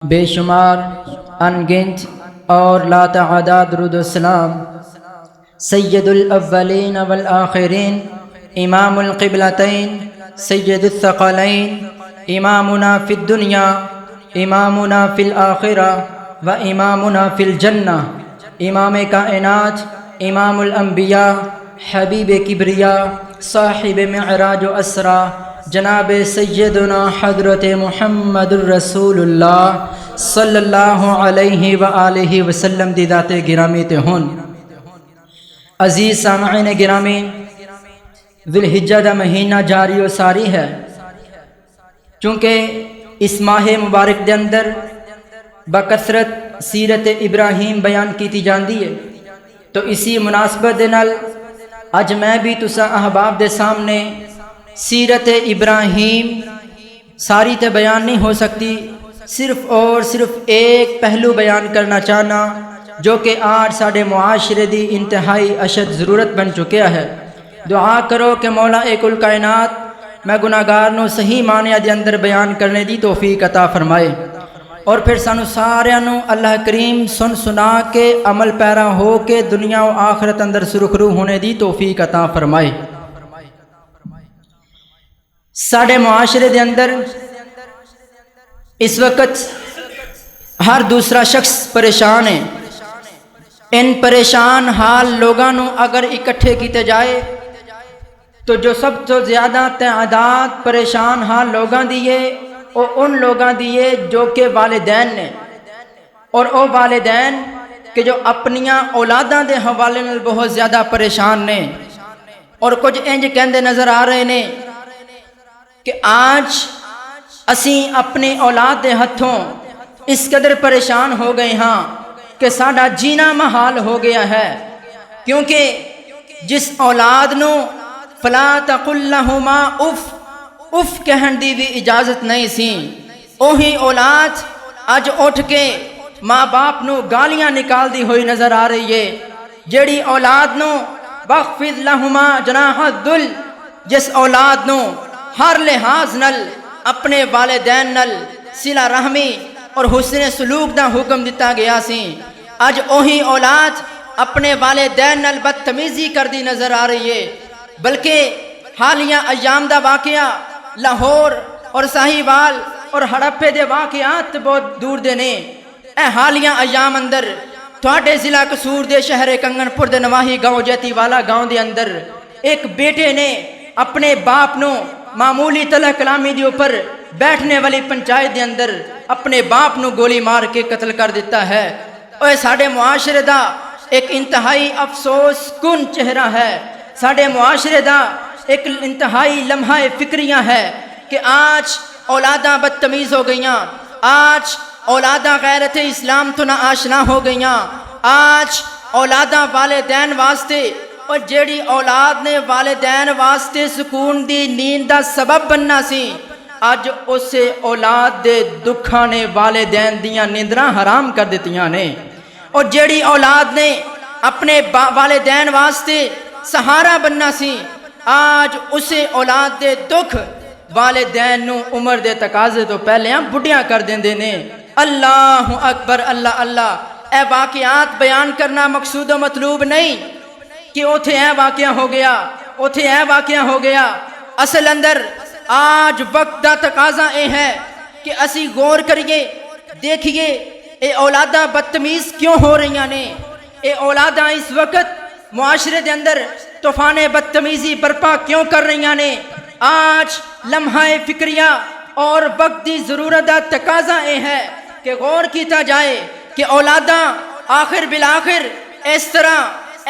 بے شمار انگنت اور لا تعداد درود و سلام سید الاولین والآخرین امام القبلتین سید الثقلین امامنا فی الدنیا امامنا فی الآخرہ و امامنا فی الجنہ امام کائنات امام الانبیاء حبیب کبریا صاحب معراج و اسرا جناب سیدنا حضرت محمد الرسول اللہ صلی اللہ علیہ وآلہ وسلم دی ذات گرامی تے ہون۔ عزیز سامعین گرامی، ذی الحجہ دا مہینہ جاری و ساری ہے، چونکہ اس ماہ مبارک دے اندر بکثرت سیرت ابراہیم بیان کیتی جاندی ہے، تو اسی مناسبت دے نال اج میں بھی تساں احباب دے سامنے سیرت ابراہیم ساری تے بیان نہیں ہو سکتی، صرف اور صرف ایک پہلو بیان کرنا چاہنا جو کہ آج ساڑھے معاشرے دی انتہائی اشد ضرورت بن چکیا ہے۔ دعا کرو کہ مولا کل کائنات میں گناہگار نو صحیح معنی دے اندر بیان کرنے دی توفیق عطا فرمائے، اور پھر سانو ساریاں نو اللہ کریم سن سنا کے عمل پیرا ہو کے دنیا و آخرت اندر سرخرو ہونے دی توفیق عطا فرمائے۔ ساڑھے معاشرے دے اندر اس وقت ہر دوسرا شخص پریشان ہے۔ ان پریشان حال لوگاں نو اگر اکٹھے کیتے جائے تو جو سب تو زیادہ تعداد پریشان حال لوگاں دیئے او ان لوگاں دیئے جو کہ والدین نے، اور او والدین کہ جو اپنیاں اولاداں دے حوالے نال بہت زیادہ پریشان نے، اور کچھ انج کہندے نظر آ رہے نے کہ آج اسیں اپنے اولاد دے ہتھوں اس قدر پریشان ہو گئے ہاں کہ ساڈا جینا محال ہو گیا ہے، کیونکہ جس اولاد نو فلا تقل لہما اف کہن دی بھی اجازت نہیں سی، اوہی اولاد اج اٹھ کے ماں باپ نو گالیاں نکال دی ہوئی نظر آ رہی ہے۔ جیڑی اولاد نو واخفض لہما جناح الذل، جس اولاد نو ہر لحاظ نل اپنے والدین نل صلہ رحمی اور حسن سلوک دا حکم دیتا گیا سی، اج اوہی اولاد اپنے والدین نل بدتمیزی کر دی نظر آ رہی ہے۔ بلکہ حالیہ ایام دا واقعہ لاہور اور ساہیوال اور ہڑپے دے واقعات بہت دور دے نے۔ اے حالیہ ایام اندر تھوڑے ضلع قصور دے شہر کنگن پور دے نواہی گاؤں جیتی والا گاؤں دے اندر ایک بیٹے نے اپنے باپ نو معمولی طلح کلامی دے اوپر بیٹھنے والی پنچایت دے اندر اپنے باپ نو گولی مار کے قتل کر دیتا ہے۔ اور ساڑھے معاشرے دا ایک انتہائی افسوس کن چہرہ ہے، ساڑھے معاشرے دا ایک انتہائی لمحہ فکریاں ہے کہ آج اولاداں بدتمیز ہو گئیاں، آج اولاداں غیرت اسلام تو نہ آشنا ہو گئیاں، آج اولاداں والدین واسطے، اور جیڑی اولاد نے والدین واسطے سکون دی نیند دا سبب بننا سی، اج اسے اولاد دے دکھاں نے والدین دیاں نیندراں حرام کر دیتیاں نے، اور جیڑی اولاد نے اپنے والدین واسطے سہارا بننا سی، آج اسے اولاد دے دکھ والدین نو عمر دے تقاضے تو پہلے بڑھیاں کر دیندے نے۔ اللہ اکبر، اللہ اللہ۔ اے واقعات بیان کرنا مقصود و مطلوب نہیں کہ اوتھے اے واقعہ ہو گیا، اوتھے اے واقعہ ہو گیا۔ اصل اندر آج وقت دا تقاضا اے ہے کہ اسی غور کریے، دیکھیے اے اولاداں بدتمیز کیوں ہو رہی نے، اے اولاداں اس وقت معاشرے دے اندر طوفان بدتمیزی برپا کیوں کر رہی نے۔ آج لمحہ فکریہ اور وقت دی ضرورت دا تقاضا اے ہے کہ غور کیتا جائے کہ اولاداں آخر بالآخر اس طرح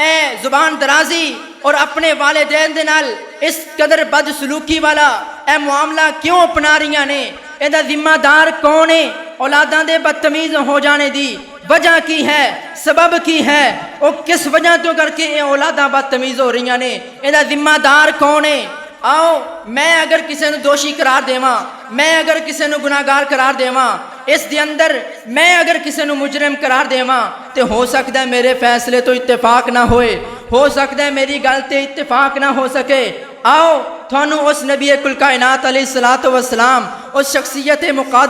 اے زبان درازی اور اپنے والدین دے نال اس قدر بد سلوکی والا اے معاملہ کیوں اپنا رہی نے، اے دا ذمہ دار کون ہے؟ اولاداں دے بدتمیز ہو جانے دی وجہ کی ہے، سبب کی ہے، اور کس وجہ تو کر کے اے اولاداں بدتمیز ہو رہی نے، اے دا ذمہ دار کون ہے؟ آؤ میں اگر کسی نو دوشی قرار دیواں، میں اگر کسی نو گناہگار قرار دیواں، اس دے اندر میں اگر کسی نو مجرم قرار دیواں تے ہو سکتا ہے میرے فیصلے تو اتفاق نہ ہوئے، ہو سکتا ہے میری گل تے اتفاق نہ ہو سکے۔ آؤ تھانو اس نبی کل کائنات علیہ الصلوۃ والسلام، اس شخصیت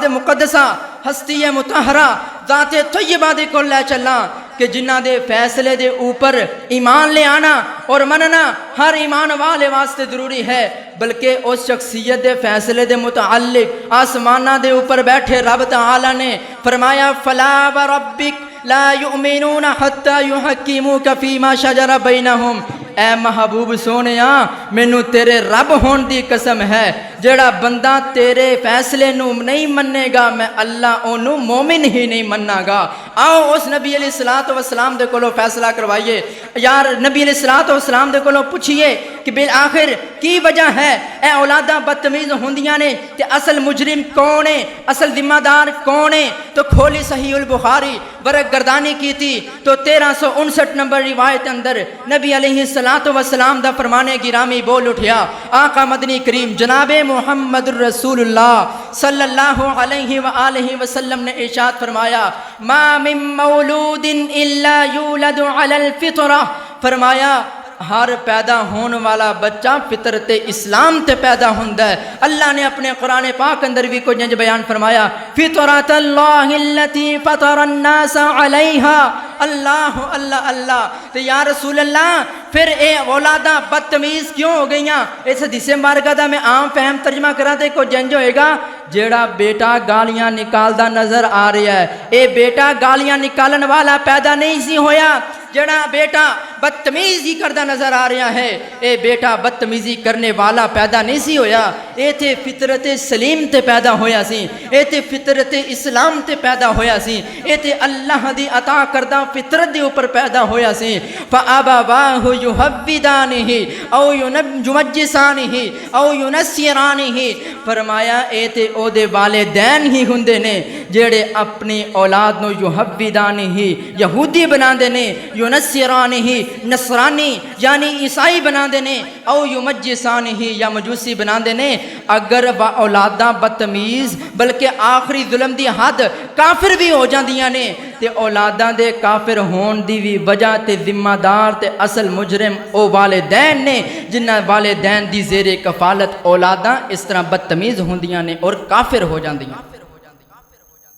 مقدسہ ہستی متحرہ ذات طیبہ دے کول لے چلاں کہ جنہ دے فیصلے دے اوپر ایمان لے آنا اور مننا ہر ایمان والے واسطے ضروری ہے، بلکہ اس شخصیت دے فیصلے دے متعلق آسمانہ دے اوپر بیٹھے رب تعالی نے فرمایا فلا وربک لا یؤمنون حتی یحکموک فیما شجر بینہم، اے محبوب سونیا مینوں تیرے رب ہون دی قسم ہے جڑا بندہ تیرے فیصلے نو نہیں مننے گا میں اللہ اونوں مومن ہی نہیں مننا گا۔ آؤ اس نبی علیہ الصلوۃ والسلام دے کولوں فیصلہ کروائیے، یار نبی علیہ الصلوۃ والسلام دے کولوں پوچھئے کہ بالآخر کی وجہ ہے اے اولاداں بدتمیز ہوندیاں نے تے اصل مجرم کون ہے، اصل ذمہ دار کون ہے؟ تو کھولی صحیح البخاری ورق گردانی کی تھی تو 1359 نمبر روایت اندر نبی علیہ الصلوۃ والسلام دا فرمانے گرامی بول اٹھیا، آقا مدنی کریم جناب محمد الرسول اللہ صلی اللہ علیہ وآلہ وسلم نے ارشاد فرمایا ما من مولود الا یولد علی الفطرہ، فرمایا ہر پیدا ہونے والا بچہ فطرت اسلام تے پیدا ہوندا ہے۔ اللہ نے اپنے قرآن پاک اندر بھی کو جنج بیان فرمایا فطرۃ اللہ التی فطر الناس علیہا، اللہ اللہ اللہ۔ تو یا رسول اللہ پھر اے اولاداں بدتمیز کیوں ہو گئیاں؟ اس حدیث مبارکہ دا میں عام فہم ترجمہ کرا تے کو جنج ہوئے گا جیڑا بیٹا گالیاں نکالدا نظر آ رہا ہے اے بیٹا گالیاں نکالن والا پیدا نہیں سی ہویا، جڑا بیٹا بدتمیزی کردہ نظر آ رہا ہے اے بیٹا بدتمیزی کرنے والا پیدا نہیں سی ہویا، اے تے فطرت سلیم تے پیدا ہویا سی، اے تے فطرت اسلام تے پیدا ہویا سی، اے تے اللہ دی عطا کردہ فطرت دے اوپر پیدا ہویا سی۔ فَأَبَوَاهُ يُحَوِّدَانِهِ او يُمَجِّسَانِهِ او يُنَسِّرَانِهِ، فرمایا اے تے او دے والدین ہی ہوندے نے جڑے اپنی اولاد نو یحوِّدانِهِ یہودی بناندے نے، یونسرانہ نصرانی یعنی عیسائی بنا دینے، او یمجسانہ یا مجوسی بنا دینے۔ اگر اولاداں بدتمیز بلکہ آخری ظلم دی حد کافر بھی ہو جاندیاں نے تے اولاداں دے کافر ہون دی بھی وجہ تے ذمہ دار تے اصل مجرم او والدین نے جنہ والدین دی زیر کفالت اولاداں اس طرح بدتمیز ہوندیاں نے اور کافر ہو جاندیاں۔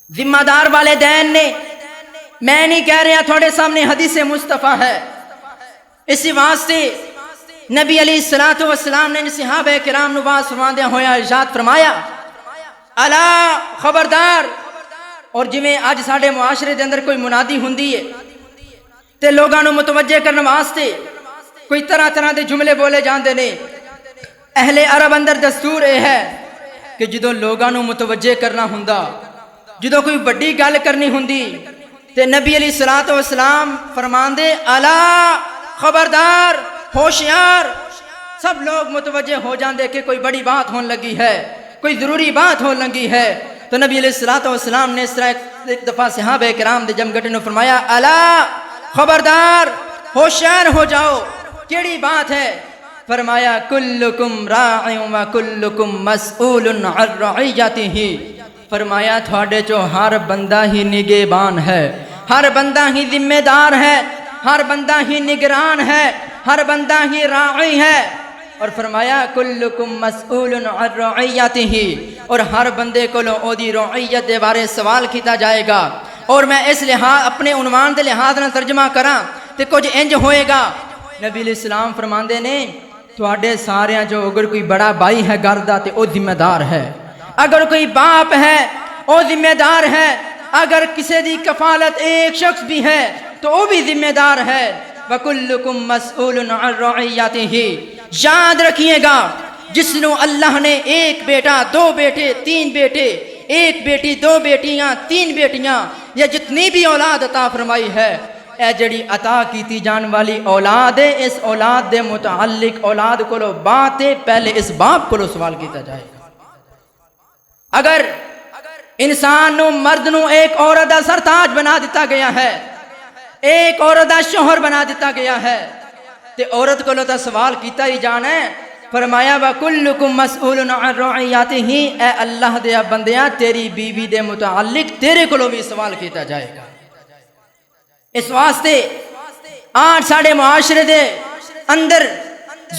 ذمہ دار والدین نے، میں نہیں کہہ رہا تھوڑے سامنے حدیث مصطفیٰ ہے، اسی واسطے نبی علیہ الصلوۃ والسلام نے صحابہ کرام نو باز فرماندیاں ہویا ارشاد فرمایا الا خبردار۔ اور جویں اج ساڈے معاشرے دے اندر کوئی منادی ہوندی ہے تے لوگاں نو متوجہ کرنے واسطے کوئی طرح طرح دے جملے بولے جاندے نے، اہل عرب اندر دستور اے ہے کہ جدوں لوگاں نو متوجہ کرنا ہوندا، جدوں کوئی بڑی گل کرنی ہوندی تے نبی علیہ الصلوۃ والسلام فرماندے الا خبردار ہوشیار، سب لوگ متوجہ ہو جاندے کہ کوئی بڑی بات ہون لگی ہے، کوئی ضروری بات ہون لگی ہے۔ تو نبی علیہ الصلوۃ والسلام نے اس طرح ایک دفعہ صحابہ کرام دے جمگٹے نے فرمایا الا خبردار ہوشیار ہو جاؤ، کیڑی بات ہے؟ فرمایا کلکم راع و کلکم مسئول عن رعیتہ، فرمایا تھوڑے چو ہر بندہ ہی نگہبان ہے، ہر بندہ ہی ذمہ دار ہے، ہر بندہ ہی نگران ہے، ہر بندہ ہی راعی ہے۔ اور فرمایا کلکم مسئول عن رعیتہ، اور ہر بندے کو او دی رعیت دے بارے سوال کیتا جائے گا۔ اور میں اس لحاظ اپنے عنوان دے لحاظ نہ ترجمہ کراں تے کچھ انج ہوئے گا۔ نبی علیہ السلام فرماندے نے تواڈے ساریاں جو اگر کوئی بڑا بھائی ہے گھر دا تے او ذمہ دار ہے، اگر کوئی باپ ہے او ذمہ دار ہے، اگر کسی دی کفالت ایک شخص بھی ہے تو وہ بھی ذمہ دار ہے۔ وَكُلُّكُمْ مَسْئُولٌ عَنْ رَعِيَّتِهِ، یاد رکھیے گا جس نو اللہ نے ایک بیٹا دو بیٹے تین بیٹے، ایک بیٹی دو بیٹیاں تین بیٹیاں یا جتنی بھی اولاد عطا فرمائی ہے، اے جڑی عطا کیتی جان والی اولاد ہے، اس اولاد دے متعلق اولاد کو بات پہلے اس باپ کو سوال کیتا جائے گا۔ اگر انسان نو مرد نو ایک عورت دا سرتاج بنا دیتا گیا ہے، ایک عورت دا شوہر بنا دیتا گیا ہے تے عورت کو تا سوال کیتا ہی جانا ہے۔ فرمایا وَكُلُّكُمْ مَسْئُولٌ عَنْ رَعِيَّتِهِ، اے اللہ دے بندیاں تیری بیوی دے متعلق تیرے کو بھی سوال کیتا جائے گا۔ اس واسطے آج ساڑھے معاشرے دے اندر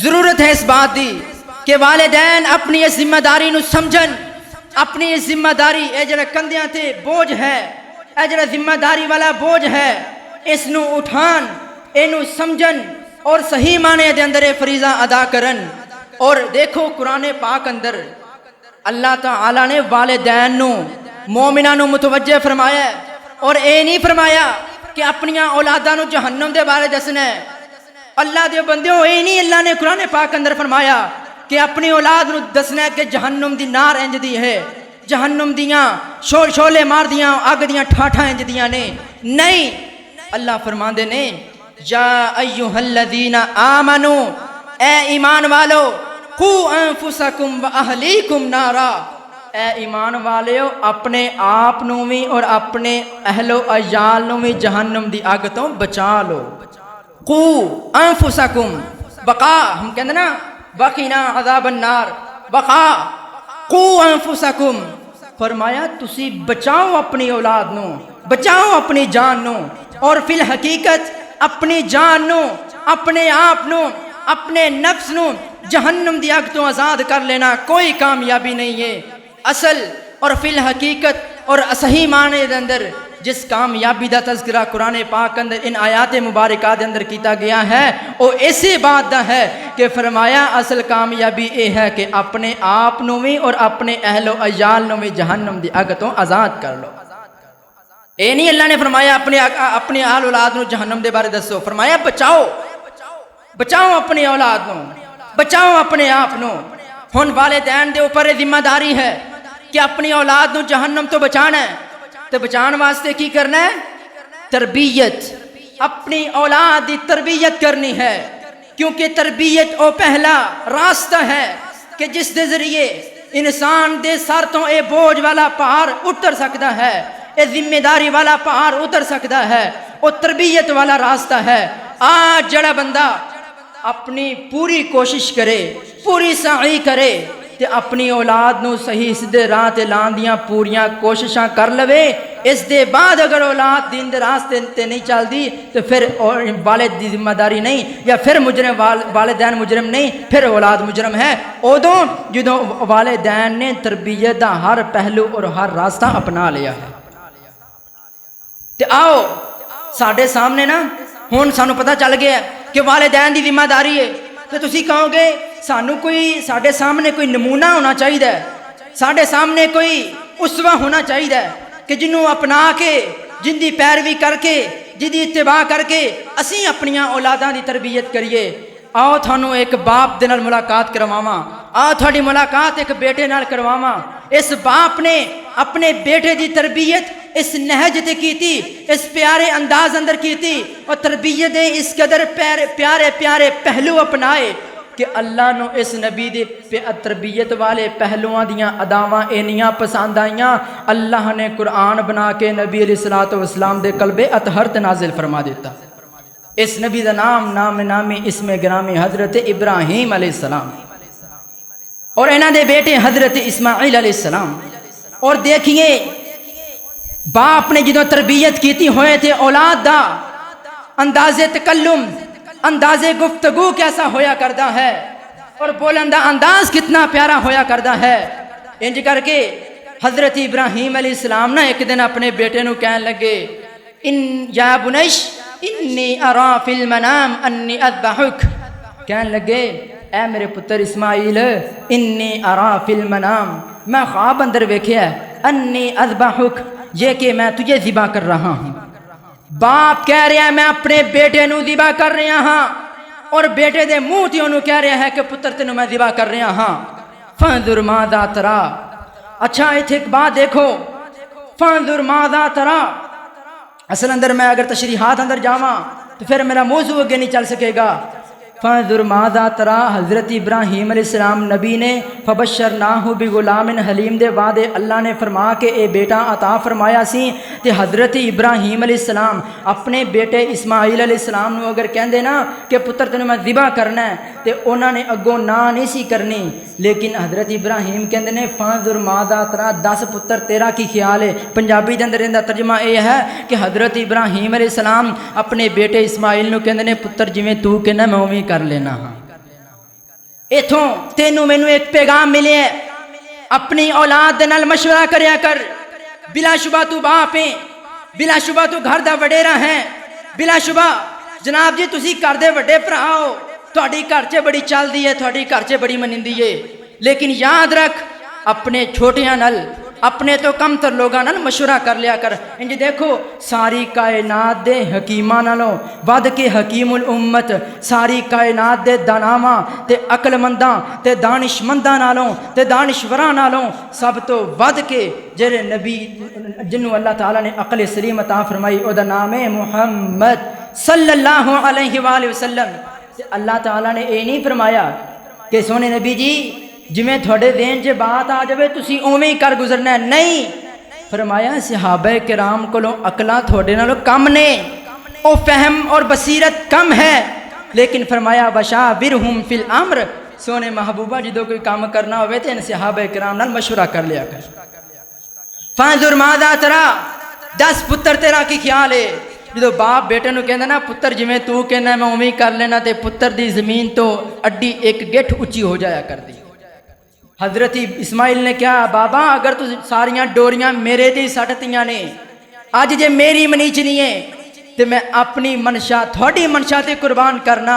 ضرورت ہے اس بات دی کہ والدین اپنی اس ذمہ داری نو سمجھن اپنی اس ذمہ داری اے جڑا کندھیاں تے بوجھ ہے اے جڑا ذمہ داری والا بوجھ ہے اس نو اٹھان اینو سمجھن اور صحیح معنی دے اندر یہ فریضہ ادا کرن۔ اور دیکھو قرآن پاک اندر اللہ تعالی نے والدین نو مومناں نو متوجہ فرمایا ہے، اور اے نہیں فرمایا کہ اپنی اولاداں نو جہنم دے بارے دسنا ہے۔ اللہ دے بندیوں اے نہیں اللہ نے قرآن پاک اندر فرمایا کہ اپنی اولاد نو دسنا ہے کہ جہنم دی نار انج دی ہے، جہنم دیاں شولے مار دیاں اگ دیاں ٹھاٹھاں انج دیاں نے، نہیں۔ اللہ فرماندے نے یا ایھا الذین آمنو، اے ایمان والو، قو انفسکم واہلیکم نارا، اے ایمان والیو اپنے آپ نو بھی اور اپنے اہل و عیال نو بھی جہنم دی اگ تو بچا لو۔ قو انفسکم، بقا ہم کہندے نا وقنا عذاب النار، بقا قو انفسکم، فرمایا تسی بچاؤ اپنی اولاد نو، بچاؤ اپنی جان نو، اور فی الحقیقت اپنی جان نو، اپنے آپ نو، اپنے نفس نو جہنم دی اگ تو آزاد کر لینا کوئی کامیابی نہیں ہے۔ اصل اور فی الحقیقت اور صحیح معنی دے اندر جس کامیابی دا تذکرہ قرآن پاک اندر ان آیات مبارکہ دے اندر کیتا گیا ہے وہ اسی بات دا ہے کہ فرمایا اصل کامیابی یہ ہے کہ اپنے آپ نو بھی اور اپنے اہل و عیال نو بھی جہنم دی اگ تو آزاد کر لو۔ اے نہیں اللہ نے فرمایا اپنے آل اولاد نو جہنم دے بارے دسو، فرمایا بچاؤ، بچاؤ اپنی اولاد نو، بچاؤ اپنے آپ نو۔ ہن والدین دے اوپر ذمہ داری ہے کہ اپنی اولاد نو جہنم تو بچانا ہے، تو بچان واسطے کی کرنا ہے؟ تربیت، اپنی اولاد دی تربیت کرنی ہے، کیونکہ تربیت او پہلا راستہ ہے کہ جس دے ذریعے انسان دے سر تو اے بوجھ والا پہاڑ اتر سکتا ہے، اے ذمہ داری والا پہاڑ اتر سکتا ہے، وہ تربیت والا راستہ ہے۔ آج جڑا بندہ اپنی پوری کوشش کرے، پوری سعی کرے تے اپنی اولاد نو صحیح سدھے راہ تے لان دیاں پوریاں کوششاں کر لوے، اس دے بعد اگر اولاد دین دے راستے تے نہیں چل دی تو پھر والد دی ذمہ داری نہیں، یا پھر مجرم والدین مجرم نہیں، پھر اولاد مجرم ہے۔ ادوں جدوں والدین نے تربیت دا ہر پہلو اور ہر راستہ اپنا لیا ہے۔ تے آؤ ساڈے سامنے نا ہن سانو پتہ چل گیا کہ والدین دی ذمہ داری ہے، تو تسی کہو گے سانو کوئی ساڈے سامنے کوئی نمونہ ہونا چاہیے، ساڈے سامنے کوئی اسوہ ہونا چاہیے کہ جنوں اپنا کے جن دی پیروی کر کے جن دی اتباع کر کے اسی اپنی اولاداں دی تربیت کریے۔ آؤ تھانو ایک باپ دے نال ملاقات کرواواں، آؤ تھوڑی ملاقات ایک بیٹے نال کرواواں۔ اس باپ نے اپنے بیٹے دی تربیت اس نہج تے کیتی، اس پیارے انداز اندر کیتی، اور تربیت دے اس قدر پیارے پیارے پہلو اپنائے کہ اللہ نو اس نبی دے تربیت والے پہلوان دیاں اداواں اینیاں پسند آئیاں، اللہ نے قرآن بنا کے نبی علیہ السلام دے قلب اطہر تے نازل فرما دیتا۔ اس نبی دا نام نامی اسم گرامی حضرت ابراہیم علیہ السلام، اور انہاں دے بیٹے حضرت اسماعیل علیہ السلام۔ اور دیکھیے باپ نے جدوں تربیت کیتی ہوئے تھے اولاد دا انداز تکلم، انداز گفتگو کیسا ہویا کرتا ہے، اور بولندہ انداز کتنا پیارا ہویا کرتا ہے۔ انج کر کے حضرت ابراہیم علیہ السلام نے ایک دن اپنے بیٹے نو کہن لگے یا بنیش انی ارا فی المنام انی اذبحک، کہن لگے اے میرے پتر اسماعیل انی ارا فی المنام، میں خواب اندر ویکھیا ہے، انی اذبحک، یہ کہ میں تجھے ذبح کر رہا ہوں۔ باپ کہہ رہا ہے میں اپنے بیٹے نو ذبح کر رہا ہاں، اور بیٹے دے منہ تے انہوں کہہ رہا ہے کہ پتر تینوں میں ذبح کر رہا ہاں۔ فانظر ماذا ترا، اچھا ایتھے ایک بات دیکھو، فانظر ماذا ترا، اصل اندر میں اگر تشریحات اندر جاواں تو پھر میرا موضوع اگے نہیں چل سکے گا۔ فانظر ماذا ترا، حضرت ابراہیم علیہ السلام نبی نے فبشرناہ بغلام حلیم دے بعد اللہ نے فرما کے اے بیٹا عطا فرمایا سی، تے حضرت ابراہیم علیہ السلام اپنے بیٹے اسماعیل علیہ السلام نو اگر کہندے نا کہ پتر تینوں میں ذبح کرنا ہے تے انہاں نے اگوں نہ نہیں سی کرنی، لیکن حضرت ابراہیم کہندے نے فانظر ماذا ترا، دس پتر تیرا کی خیال ہے۔ پنجابی دے اندر ایندا ترجمہ یہ ہے کہ حضرت ابراہیم علیہ السلام اپنے بیٹے اسماعیل نو کہندے نے پتر جویں تو کہنا میں اوویں کر لینا ہاں۔ ایتھوں تینوں مینوں ایک پیغام ملے ہے، اپنی اولاد دے نال مشورہ کریا کر. بلا شبہ تو باپ ہے, بلا شبہ تو گھر دا وڈیرا ہے, بلا شبہ جناب جی تسی گھر دے وڈے بھرا ہو, تہاڈی گھر 'چ بڑی چلدی ہے, تہاڈی گھر 'چ بڑی منندی ہے, لیکن یاد رکھ اپنے چھوٹیاں نال, اپنے تو کم تر لوگاں نال مشورہ کر لیا کر. انج دیکھو ساری کائنات دے حکیماں نالوں ود کے حکیم الامت, ساری کائنات دے داناواں تے عقل منداں تے دانش منداں نالوں تے دانشوراں نالوں سب تو ود کے جڑے نبی جنوں اللہ تعالیٰ نے عقل سلیم عطا فرمائی او دا نام ہے محمد صلی اللہ علیہ وآلہ وسلم. تے اللہ تعالیٰ نے اے نہیں فرمایا کہ سونے نبی جی جویں تھوڑے دین چ بات آ جاوے تسی اوویں ہی کر گزرنا ہے, نہیں فرمایا صحابہ کرام کولوں عقلاں تھوڑے نالوں کم نے, او فہم اور بصیرت کم ہے, لیکن فرمایا وشاورہم فی الامر, سونے محبوبہ جدوں کوئی کام کرنا ہوئے تے ان صحابہ کرام نال مشورہ کر لیا کر. فانظر ماذا ترى, 10 پتر تیرا کی خیال ہے. جدو باپ بیٹے نو کہندا نا پتر جویں تو کہنا میں اوویں کر لینا, تے پتر دی زمین تو اڈی ایک گٹھ اونچی ہو جایا کرਦੀ. حضرت اسماعیل نے کہا بابا اگر تو ساریاں ڈوریاں میرے تے سٹتیاں نے, اج جے میری منیچنی ہے تے میں اپنی منشا تھوڑی منشا تے قربان کرنا,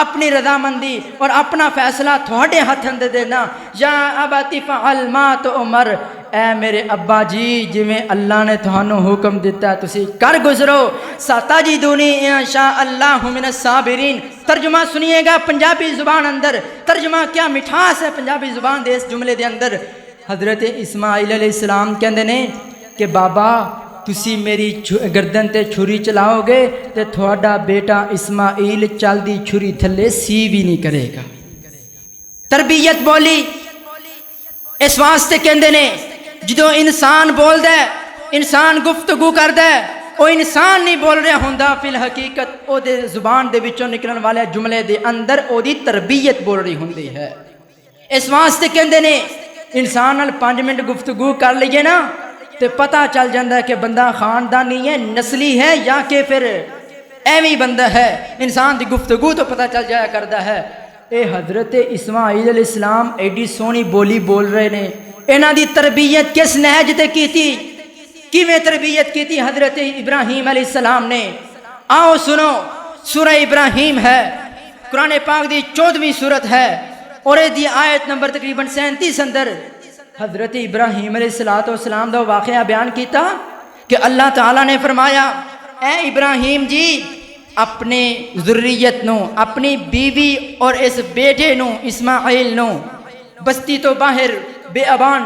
اپنی رضامندی اور اپنا فیصلہ تھوڑے ہاتھ اندر دینا. یا ابت فعل ما تؤمر, اے میرے ابا جی جویں اللہ نے تھانوں حکم دیتا ہے تسی کر گزرو. ستجدونی ان شاء اللہ من الصابرین, ترجمہ سنیے گا پنجابی زبان اندر, ترجمہ کیا مٹھاس ہے پنجابی زبان دے اس جملے دے اندر. حضرت اسماعیل علیہ السلام کہندے نے کہ بابا تسی میری گردن تے چھری چلاؤ گے تے تھوڑا بیٹا اسماعیل چلدی چھری تھلے سی بھی نہیں کرے گا. تربیت بولی اس واسطے کہندے نے جدو انسان بول دے, انسان گفتگو کر دے, او انسان نہیں بول رہا ہوندا, فی الحقیقت او دے زبان دے وچوں نکلن والے جملے دے اندر او دی تربیت بول رہی ہوندی ہے. اس واسطے کہندے نے انسان نال 5 منٹ گفتگو کر لئیے نا تے پتہ چل جاندہ ہے کہ بندہ خاندانی ہے, نسلی ہے یا کہ پھر ایویں بندہ ہے. انسان دی گفتگو تو پتہ چل جایا کردا ہے. اے حضرت اسماعیل علیہ السلام ایڈی سونی بولی بول رہے نے, انہاں دی تربیت کس نہج تے کیتی, کیویں تربیت کیتی حضرت ابراہیم علیہ السلام نے. آؤ سنو, سورہ ابراہیم ہے, قرآن پاک دی 14ویں سورت ہے اور دی آیت نمبر تقریباً 37 اندر حضرت ابراہیم علیہ السلام دا واقعہ بیان کیتا کہ اللہ تعالیٰ نے فرمایا اے ابراہیم جی اپنے ذریت نو, اپنی بیوی اور اس بیٹے نو اسماعیل نو بستی تو باہر بے ابان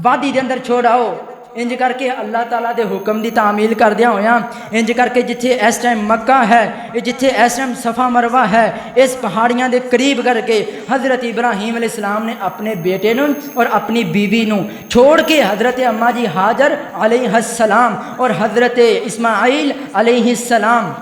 وادی دے اندر چھوڑ آؤ. انج کر کے اللہ تعالیٰ دے حکم دی تعمیل کر دیا ہویا. انج کر کے جتھے اس ٹائم مکہ ہے, جتھے اس ٹائم صفا مروہ ہے, اس پہاڑیاں دے قریب کر کے حضرت ابراہیم علیہ السلام نے اپنے بیٹے نو اور اپنی بیوی نو چھوڑ کے حضرت اماں جی حاجر علیہ السلام اور حضرت اسماعیل علیہ السلام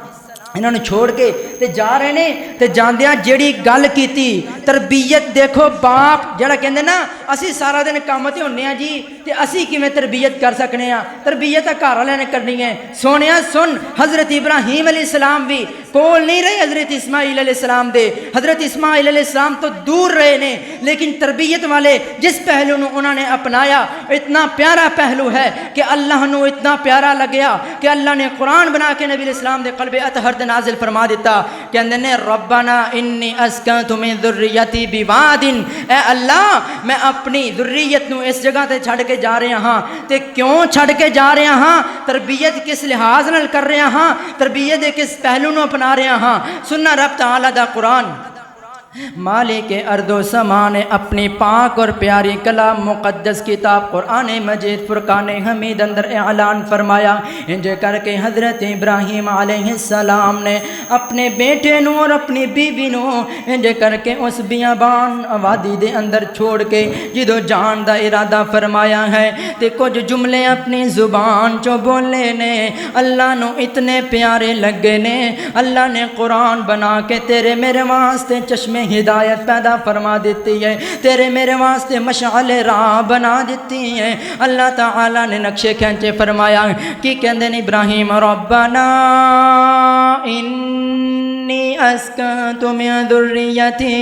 انہوں نے چھوڑ کے تے جا رہے نے. تے جاندیاں جیڑی گل کیتی تربیت دیکھو, باپ جڑا کہندے نا اسی سارا دن کام تے ہونے ہیں جی تے اسی کیویں تربیت کر سکنے ہیں, تربیت گھر والے نے کرنی ہے. سونیا سن, حضرت ابراہیم علیہ السلام بھی کول نہیں رہے حضرت اسماعیل علیہ السلام دے. حضرت اسماعیل علیہ السلام تو دور رہے نے, لیکن تربیت والے جس پہلو نو انہوں نے اپنایا اتنا پیارا پہلو ہے کہ اللہ نو اتنا پیارا لگیا کہ اللہ نے قرآن بنا کے نبی علیہ السلام دے قلب اطہر نازل فرما دیتا. کہندے نے ربنا انی اسکنت من ذریتی بواد, اے اللہ میں اپنی ذریت نو اس جگہ تے چھڑ کے جا رہا ہاں. تے کیوں چھڑ کے جا رہا ہاں, تربیت کس لحاظ نال کر رہا ہاں, تربیت دے کس پہلو نو اپنا رہا ہاں. سننا رب تعالی دا قرآن, مالک ارض و سما نے اپنی پاک اور پیاری کلام مقدس کتاب قرآن مجید فرقان حمید اندر اعلان فرمایا. انج کر کے حضرت ابراہیم علیہ السلام نے اپنے بیٹے نو اور اپنی بیوی نو انج کر کے اس بیابان وادی دے اندر چھوڑ کے جدو جان دا ارادہ فرمایا ہے تے کچھ جملے اپنی زبان چو بولے نے, اللہ نو اتنے پیارے لگے نے. اللہ نے قرآن بنا کے تیرے میرے واسطے چشمے ہدایت پیدا فرما دیتی ہے, تیرے میرے واسطے مشعل راہ بنا دیتی ہے. اللہ تعالیٰ نے نقشے کھینچے فرمایا کہ کہندے نے ابراہیم ربنا انی اسکنت من ذریتی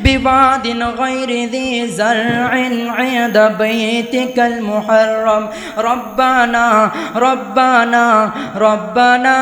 بواد غیر ذی زرع عند بیتک المحرم ربنا ربنا ربنا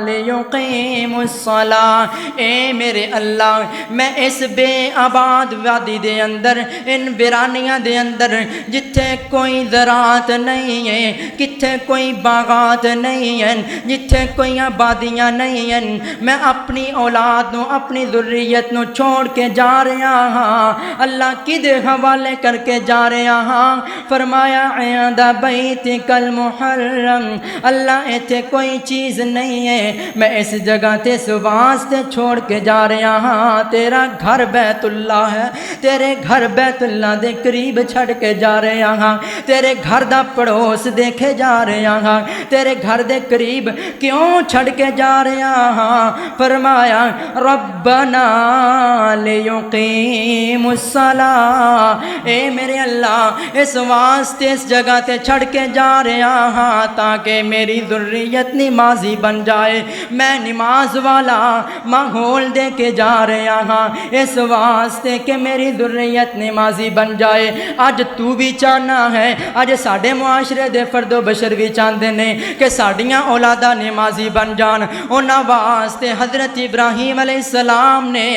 لیقیم الصلاة۔ اے میرے اللہ میں اس بے آباد وادی دے اندر ان ویرانیاں دے اندر جتھے کوئی زراعت نہیں ہے، کتھے کوئی باغات نہیں ہیں، جتھے کوئی آبادیاں نہیں ہیں، میں اپنی اولاد نو اپنی ذریت نو چھوڑ کے جا رہا ہاں۔ اللہ کدے حوالے کر کے جا رہا ہاں؟ فرمایا عند بیتک المحرم، اللہ ایتھے کوئی چیز نہیں ہے، میں اس جگہ تے اس واسطے چھوڑ کے جا رہا ہاں، تیرا گھر بیت اللہ ہے، تیرے گھر بیت اللہ دے قریب چھڑ کے جا رہا ہاں، تیرے گھر دا پڑوس دیکھے جا رہا ہاں، تیرے گھر دے قریب کیوں چھڑ کے جا رہا ہاں؟ فرمایا ربنا لیقیم الصلاة، اے میرے اللہ اس واسطے اس جگہ تے چھڑ کے جا رہا ہاں تاکہ میری ذریت نمازی بن جائے، میں نماز والا ماحول دے کے جا رہا ہاں اس واسطے کہ میری ذریت نمازی بن جائے۔ آج تو بھی چاہنا ہے، آج ساڑھے معاشرے دے فرد و بشر بھی چاہتے ہیں کہ ساڑھیاں اولادہ نمازی بن جان۔ انہاں واسطے حضرت ابراہیم علیہ السلام نے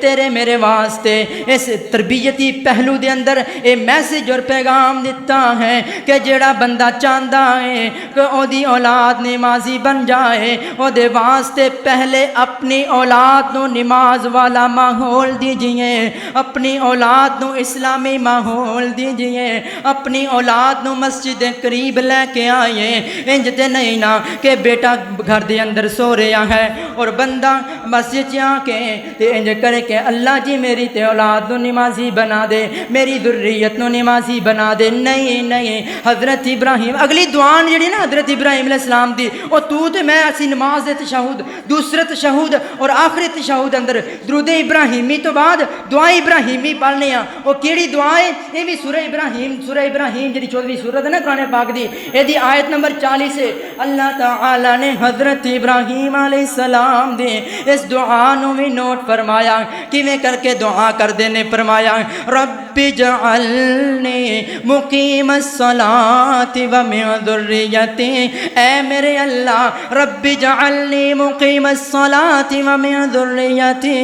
تیرے میرے واسطے اس تربیتی پہلو دے اندر اے میسیج اور پیغام دیتا ہے کہ جڑا بندہ چاہتا ہے کہ او دی اولاد نمازی بن جائے، او دے واسطے پہلے اپنی اولاد نو نماز والا ماحول دیجئے، اپنی اولاد نو اسلامی ماحول دیجئے، اپنی اولاد نو مسجد قریب لے کے آئیے۔ انج تے نہیں نا کہ بیٹا گھر دے اندر سو رہا ہے اور بندہ مسجد آ کے تے انج کرے کہ اللہ جی میری تے اولاد نو نمازی بنا دے، میری ذریت نو نمازی بنا دے۔ نہیں نہیں، حضرت ابراہیم اگلی دعا جڑی نا حضرت ابراہیم علیہ السلام دی، او تو تے میں اسی نماز دے تشہد، دوسرے تشہد اور آخری تشہد اندر درود ابراہیمی تو بعد دعا ابراہیمی پڑھنے ہاں۔ او کیڑی دعا ہے؟ یہ بھی سورہ ابراہیم جڑی 14ویں سورت ہے نا قرآن پاک دی، یہ دی آیت نمبر 40 سے اللہ تعالی نے حضرت ابراہیم علیہ السلام دے اس دعا نو بھی نوٹ فرمایا، کیویں کر کے دعا کر دینے فرمایا رب جعلنی مقیم الصلاۃ ومن ذریتی، اے میرے اللہ رب جعلنی مقیم الصلاۃ ومن ذریتی،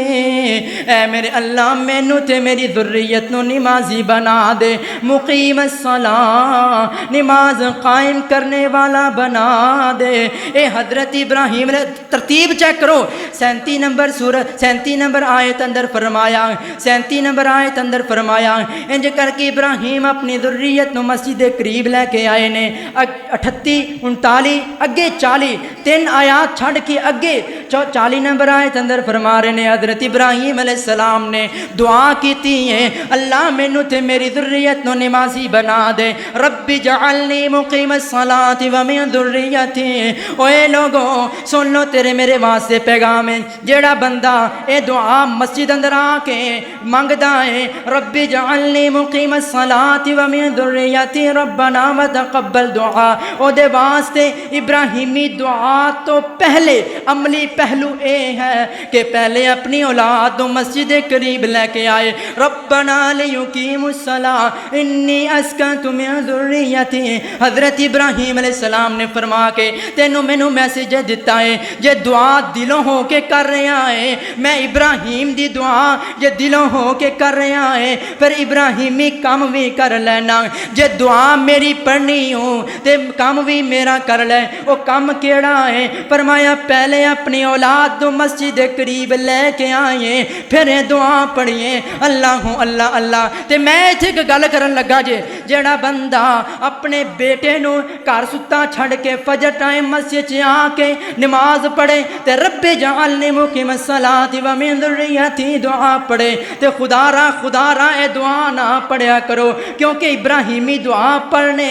اے میرے اللہ مینوں تے میری ذریت نو نمازی بنا دے، مقیم الصلاۃ نماز قائم کرنے والا بنا دے۔ اے حضرت ابراہیم ترتیب چیک کرو، 37 نمبر سورت 37 نمبر آیت اندر فرمایا، 37 نمبر آیت اندر فرمایا انج کر کے ابراہیم اپنی ذریت نو مسجد قریب لے کے آئے نے۔ 38 39 اگے 40 تین آیات چھڑ کے اگے 40 نمبر آیت اندر فرما رہے نے حضرت ابراہیم علیہ السلام نے دعا کیتی ہے اللہ مینوں تے میری ذریت نو نمازی بنا دے، رب جعلنی مقیم الصلاۃ ومن ذریتی۔ اوے لوگو سن لو تیرے میرے واسطے پیغام ہے، جیڑا بندہ اے دعا مسجد اندر آ کے منگدا ہے رب جعلنی مقیم الصلاۃ ومن ذریتی ربنا وتقبل دعا، او دے واسطے ابراہیمی دعا تو پہلے عملی پہلو اے ہے کہ پہلے اپنی اولاد کو مسجد قریب لے کے آئے، ربنا لیقیم الصلاۃ انی اسکنت من ذریتی۔ حضرت ابراہیم علیہ السلام نے فرما کے تینوں مینوں میسیج دیتا ہے جے دعا دلوں ہو کے کر رہا ہے، میں ابراہیم دی دعا جے دلوں ہو کے کر رہا ہے پھر ابراہیمی کام بھی کر لینا، جے دعا میری پڑھنی ہو تے کام بھی میرا کر لے۔ وہ کام کیڑا ہے؟ فرمایا پہلے اپنی اولاد کو مسجد قریب لے کے آئے پھر دعا پڑھیے اللہ اللہ اللہ۔ تے میں ایتھے گل کرن لگا جیڑا بندہ اپنے بیٹے نو گھر ستا چھڑ کے فجر ٹائم مسجد آ کے نماز پڑھے تے رب جعلنی مقیم الصلاۃ ومن ذریتی دعا پڑھے تے خدا را اے دعا نہ پڑھیا کرو، کیونکہ ابراہیمی دعا پڑھنے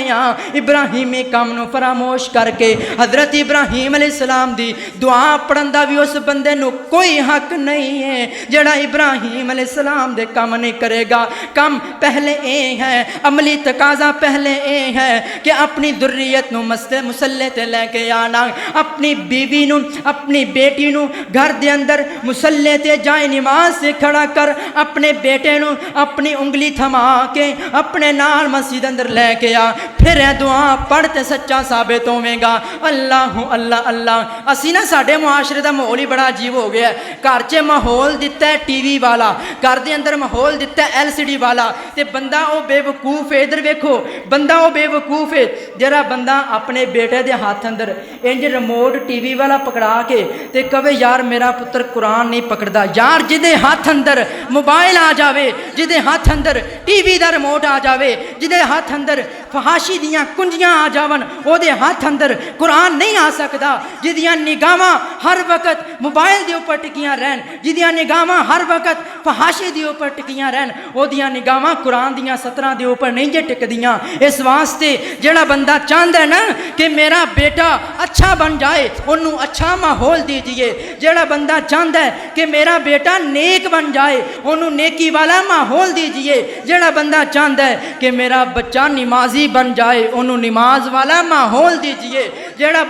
ابراہیمی کام نو فراموش کر کے حضرت ابراہیم علیہ السلام دی دعا پڑھن دا بھی اس بندے نو کوئی حق نہیں ہے جڑا ابراہیم علیہ السلام دے کم نہیں کرے گا. کم پہلے اے ہے، عملی تقاضا پہلے اے ہے کہ اپنی ذریت نو مسلے تے لے کے آنا، اپنی بیوی نو اپنی بیٹی نو گھر دے اندر مسلے تے جائے نماز سے کھڑا کر، اپنے بیٹے نو اپنی انگلی تھما کے اپنے نال مسجد اندر لے کے آ، پھر اے دعا پڑھتے سچا ثابت ہوے گا. اللہ اللہ اللہ. اسی نا ساڈے معاشرے دا ماحول ہی بڑا عجیب ہو گیا ہے. گھر 'چ ماحول دتا ہے ٹی وی والا، گھر دے اندر ماحول دتا ہے LCD والا، تے بندہ او بے وقوف ہے. ادھر ویکھو بندہ او بے وقوف ہے جڑا بندہ اپنے بیٹے دے ہاتھ اندر انج ریموٹ ٹی وی والا پکڑا کے تے کہے یار میرا پتر قرآن نہیں پکڑدا. یار جدے ہاتھ اندر موبائل آ جاوے، جدے ہاتھ اندر ٹی وی دا ریموٹ آ جاوے، جدے ہاتھ اندر فحاشی دیاں کنجیاں آ جاون، او دے ہاتھ اندر قرآن نہیں آ سکدا. جدیاں نگاہاں ہر وقت موبائل دے اوپر ٹکیاں رہن، جدیاں نگاہاں ہر وقت فحاشی دے اوپر ٹکیاں رہن، او دیاں نگاہاں قرآن دیاں سطراں دے اوپر نہیں جے ٹکدیاں. اس واسطے جڑا بندہ چاہندا ہے نا کہ میرا بیٹا اچھا بن جائے انہوں اچھا ماحول دیجئے. جڑا بندہ چاہندا ہے کہ میرا بیٹا نیک بن جائے انہوں نیکی والا ماحول دیجئے. جڑا بندہ چاہندا ہے کہ میرا بچہ نمازی بن جائے انہوں نماز والا ماحول دیجئے. جڑا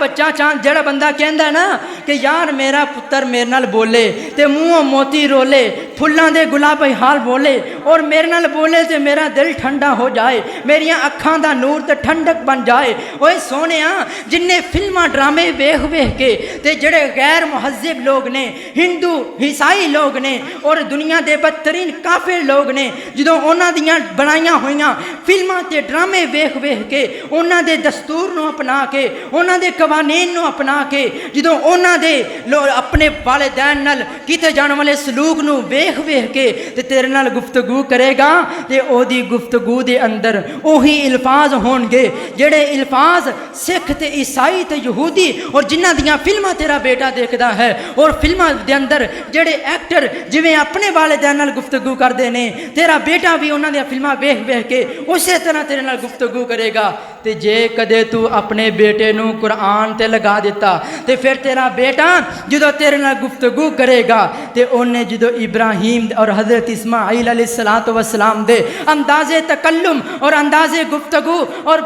بندہ کہندا ہے نا کہ یار میرا پتر میرے نال بولے تے منہ موتی رولے، پھلاں دے گلابی حال بولے اور میرے نال بولے تے میرا دل ٹھنڈا ہو جائے، میریاں اکھاں دا نور تے ٹھنڈک بن جائے. اوے سونیاں جننے فلماں ڈرامے ویکھ ویکھ کے تے جڑے غیر مہذب لوگ نے، ہندو عیسائی لوگ نے اور دنیا دے بدترین کافر لوگ نے، جدوں انہاں دیاں بنائیاں ہوئیاں فلماں تے ڈرامے ویکھ ویکھ کے انہاں دے دستور نو اپنا کے انہاں دے قوانین نو اپنا کے جدوں انہاں دے اپنے والدین نال کیتے جان والے سلوک نو ویکھ ویکھ کے تے تیرے نال گفتگو کرے گا تے او دی گفتگو دے اندر اوہی الفاظ ہون گے جڑے الفاظ سکھ تے عیسائی تے یہودی اور جنہاں دیاں فلماں تیرا بیٹا دیکھدا ہے اور فلماں دے اندر جڑے ایکٹر جویں اپنے والدین نال گفتگو کردے نے، تیرا بیٹا بھی انہاں دیاں فلماں ویکھ ویکھ کے اسی طرح تیرے نال گفتگو کرے گا. تے جے کدے تو اپنے بیٹے نو قرآن تے لگا دیتا تے پھر تیرا بیٹا جدو تیرے نال گفتگو کرے گا تے انہیں جدو ابراہیم اور حضرت اسماعیل علیہ السلام دے انداز تکلم اور انداز گفتگو اور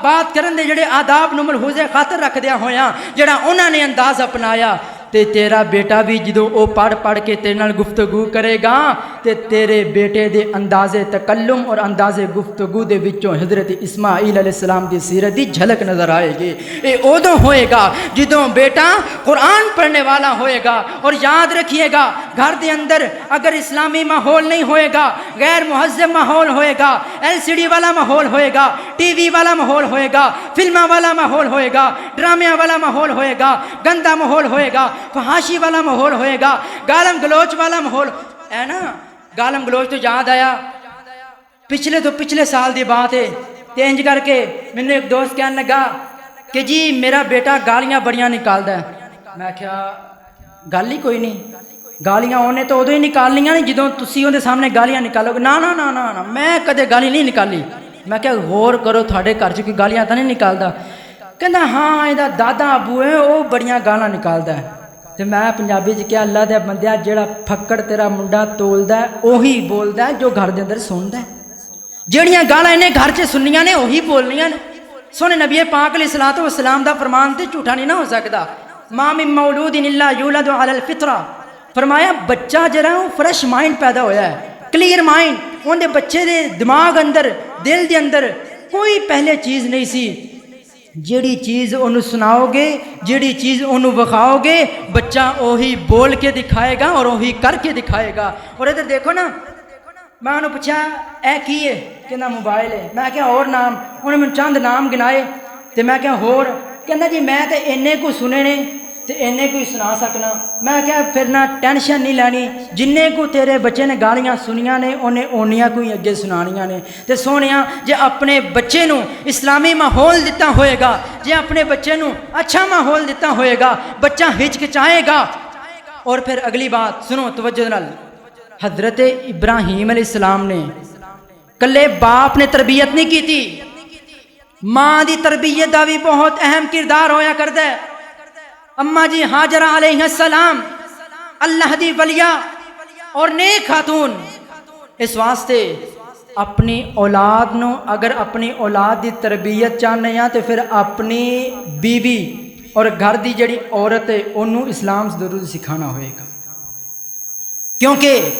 بات کرن دے جڑے آداب نو ملحوظ خاطر رکھ دیا ہویا جڑا انہاں نے انداز اپنایا تے تیرا بیٹا بھی جدو او پڑھ پڑھ کے تیرے نال گفتگو کرے گا تے تیرے بیٹے دے انداز تکلم اور انداز گفتگو دے وچوں حضرت اسماعیل علیہ السلام دی سیرت دی جھلک نظر آئے گی. اے اودوں ہوئے گا جدوں بیٹا قرآن پڑھنے والا ہوئے گا. اور یاد رکھیے گا گھر دے اندر اگر اسلامی ماحول نہیں ہوئے گا، غیر مہذب ماحول ہوئے گا، LCD والا ماحول ہوئے گا، ٹی وی والا ماحول ہوئے گا، فلموں والا ماحول ہوئے گا، ڈرامیاں والا ماحول ہوئے گا، گندا ماحول ہوئے گا، فحاشی والا ماحول ہوئے گا، گالم گلوچ والا ماحول ہے نا. گالم گلوچ تو یاد آیا پچھلے سال دی بات ہے. انج کر کے مجھے ایک دوست کہنے لگا کہ جی میرا بیٹا گالیاں بڑیاں نکالدا ہے. میں کہا گل ہی کوئی نہیں، گالیاں انہیں تو ادو ہی نکالنیاں نہیں جدوں تسی اون دے سامنے گالیاں نکالو گے. نا نا نا نا نا میں کدے گالی نہیں نکالی. میں کہا غور کرو تھوڑے گھر چ کوئی گالیاں تو نہیں نکالدا؟ کہندا ہاں یہ دادا ابو ہے وہ بڑیاں گالاں نکالدا ہے. تے میں پنجابی چ کیا اللہ دے بندیا جڑا پھکڑ تیرا منڈا تولدا ہے اوہی بولدا ہے جو گھر دے اندر سندا ہے. جڑیاں گالاں انہیں گھر چ سنیاں نے وہی بولنیاں نے. سونے نبی پاک علیہ الصلوۃ والسلام دا فرمان تے جھوٹا نہیں نہ ہو سکدا. ما من مولود الا یولد علی الفطرہ، فرمایا بچہ جڑا وہ فریش مائنڈ پیدا ہویا ہے، کلیئر مائنڈ. ان دے بچے دے دماغ اندر دل دے اندر کوئی پہلے چیز نہیں سی. جیڑی چیز انہوں سناؤ گے، جیڑی چیز انہوں وکھاؤ گے، بچہ وہی بول کے دکھائے گا اور وہی کر کے دکھائے گا. اور ادھر دیکھو نا، میں انہوں پوچھا اے کی ہے؟ کہنا موبائل ہے. میں کہا اور نام؟ انہوں نے چند نام گنائے تے میں کہا ہور؟ کہنا جی میں تے اینے کو سنے نے تے اینے کو ہی سنا سکنا. میں کہا پھر نہ ٹینشن نہیں لینی، جننے کو تیرے بچے نے گالیاں سنیاں نے انہیں اونیاں کو ہی اگے سنانیاں نے. تے سونیاں جے اپنے بچے نو اسلامی ماحول دیتا ہوئے گا، جے اپنے بچے نو اچھا ماحول دیتا ہوئے گا، بچہ ہچکچائے گا. اور پھر اگلی بات سنو توجہ نال، حضرت ابراہیم علیہ السلام نے کلے باپ نے تربیت نہیں کی تھی، ماں دی تربیت دا بھی بہت اہم کردار ہویا کردا ہے. اما جی ہاجرہ علیہ السلام اللہ دی ولیہ اور نیک خاتون، اس واسطے اپنی اولاد نو اگر اپنی اولاد دی تربیت چاہنے ہیں تو پھر اپنی بیوی اور گھر دی جڑی عورت ہے انہوں اسلام ضرور سکھانا ہوئے گا، کیونکہ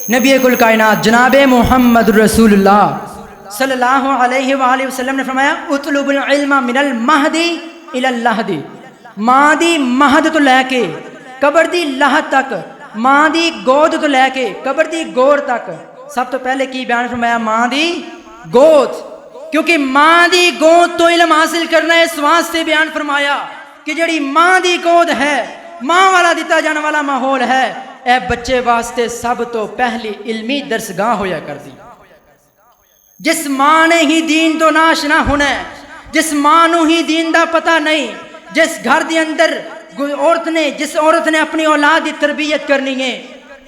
نبی کل کائنات جناب محمد رسول اللہ صلی اللہ علیہ وآلہ وسلم نے فرمایا اطلب العلم من المہدی الی اللحدی، ماں دی مہد تو لے کے قبر دی لحد تک، ماں دی گود تو لے کے قبر دی گور تک، سب تو پہلے کی بیان فرمایا ماں دی گود، کیونکہ ماں دی گود تو علم حاصل کرنا ہے، اس واسطے بیان فرمایا کہ جڑی ماں دی گود ہے، ماں والا دیتا جانے والا ماحول ہے، اے بچے واسطے سب تو پہلی علمی درسگاہ ہویا کر دی۔ جس ماں نے ہی دین تو ناشنا ہونا ہے، جس ماں نو ہی دین دا پتہ نہیں، جس گھر دے اندر جس عورت نے اپنی اولاد دی تربیت کرنی ہے،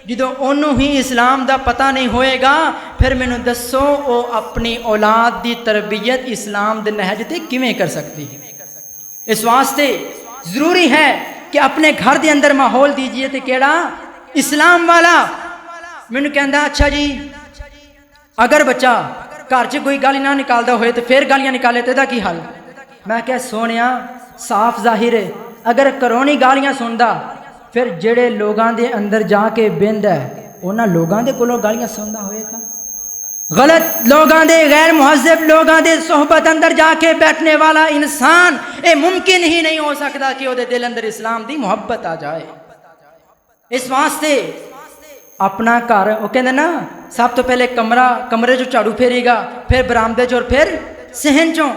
جدو انہوں ہی اسلام دا پتہ نہیں ہوئے گا، پھر میں نے دسو او اپنی اولاد دی تربیت اسلام دے نہج تے کیویں کر سکتی ہے؟ اس واسطے ضروری ہے کہ اپنے گھر دے اندر ماحول دیجئے تے کیڑا اسلام والا۔ میں نے کہندا اچھا جی اگر بچہ گھر چ کوئی گالی نہ نکالدا ہوئے تو پھر گالیاں نکالے تے دا کی حل؟ میں کہا سونیا صاف ظاہر ہے اگر کرونی گالیاں سندا پھر جڑے لوگاں دے اندر جا کے بند ہے انہاں لوگاں دے کولوں گالیاں سندا ہوئے گا، غلط لوگاں دے غیر مہذب لوگاں دے صحبت اندر جا کے بیٹھنے والا انسان اے ممکن ہی نہیں ہو سکتا کہ وہ دے دل اندر اسلام دی محبت آ جائے۔ اس واسطے اپنا گھر وہ کہندے نا سب تو پہلے کمرے چوں جھاڑو پھیرے گا، پھر برآمدے چوں اور پھر صحن چوں،